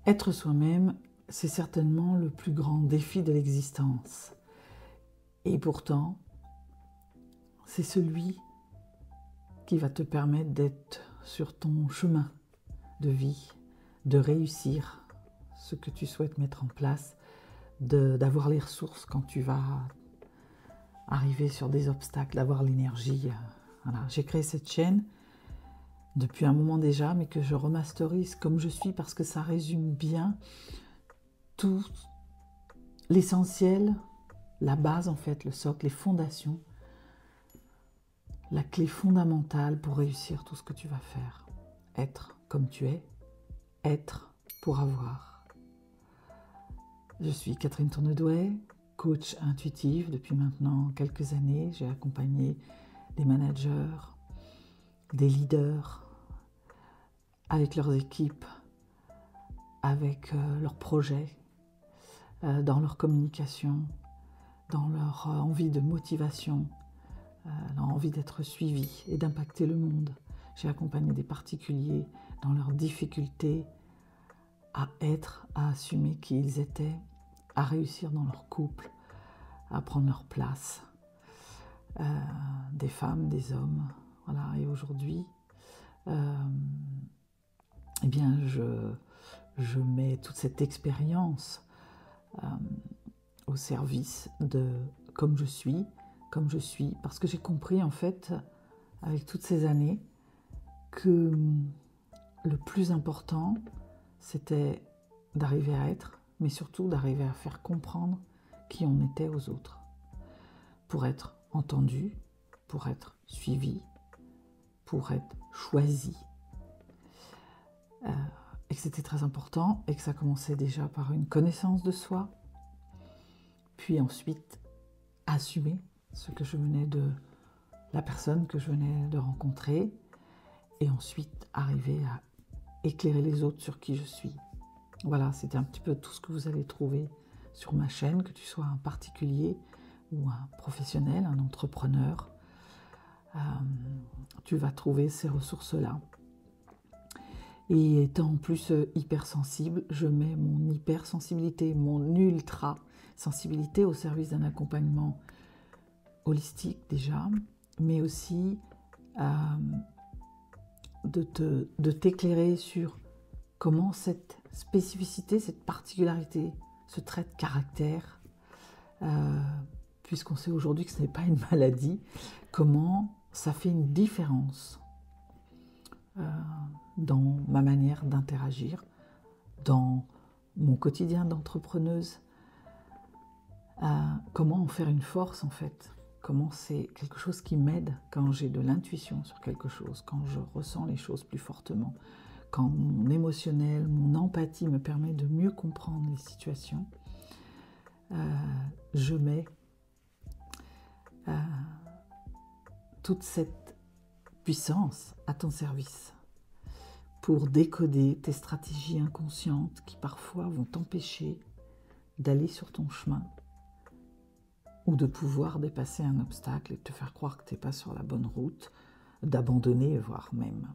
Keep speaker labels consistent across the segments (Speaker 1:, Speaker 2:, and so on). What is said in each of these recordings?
Speaker 1: Être soi-même, c'est certainement le plus grand défi de l'existence. Et pourtant, c'est celui qui va te permettre d'être sur ton chemin de vie, de réussir ce que tu souhaites mettre en place, d'avoir les ressources quand tu vas arriver sur des obstacles, d'avoir l'énergie. Voilà. J'ai créé cette chaîne depuis un moment déjà, mais que je remasterise comme je suis parce que ça résume bien tout l'essentiel, la base en fait, le socle, les fondations, la clé fondamentale pour réussir tout ce que tu vas faire. Être comme tu es, être pour avoir. Je suis Catherine Tournedouet, coach intuitive depuis maintenant quelques années. J'ai accompagné des managers, des leaders avec leurs équipes, avec leurs projets, dans leur communication, dans leur envie de motivation, leur envie d'être suivis et d'impacter le monde. J'ai accompagné des particuliers dans leurs difficultés à être, à assumer qui ils étaient, à réussir dans leur couple, à prendre leur place. Des femmes, des hommes, voilà. Et aujourd'hui, eh bien, je mets toute cette expérience au service de comme je suis, parce que j'ai compris en fait, avec toutes ces années, que le plus important, c'était d'arriver à être, mais surtout d'arriver à faire comprendre qui on était aux autres, pour être entendu, pour être suivi, pour être choisi. Et que c'était très important, et que ça commençait déjà par une connaissance de soi, puis ensuite assumer ce que je venais de la personne que je venais de rencontrer, et ensuite arriver à éclairer les autres sur qui je suis. Voilà, c'était un petit peu tout ce que vous allez trouver sur ma chaîne, que tu sois un particulier ou un professionnel, un entrepreneur. Tu vas trouver ces ressources-là. Et étant en plus hypersensible, je mets mon hypersensibilité, mon ultra-sensibilité au service d'un accompagnement holistique déjà, mais aussi de t'éclairer sur comment cette spécificité, cette particularité, ce trait de caractère, puisqu'on sait aujourd'hui que ce n'est pas une maladie, comment ça fait une différence dans ma manière d'interagir, dans mon quotidien d'entrepreneuse, comment en faire une force en fait, comment c'est quelque chose qui m'aide quand j'ai de l'intuition sur quelque chose, quand je ressens les choses plus fortement, quand mon émotionnel, mon empathie me permet de mieux comprendre les situations. Je mets toute cette puissance à ton service pour décoder tes stratégies inconscientes qui parfois vont t'empêcher d'aller sur ton chemin ou de pouvoir dépasser un obstacle et te faire croire que tu n'es pas sur la bonne route, d'abandonner, voire même.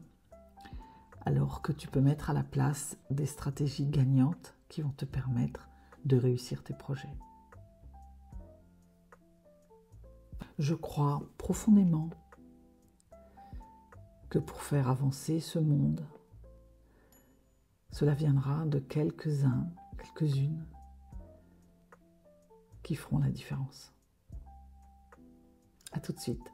Speaker 1: Alors que tu peux mettre à la place des stratégies gagnantes qui vont te permettre de réussir tes projets. Je crois profondément que pour faire avancer ce monde, cela viendra de quelques-uns, quelques-unes qui feront la différence. À tout de suite.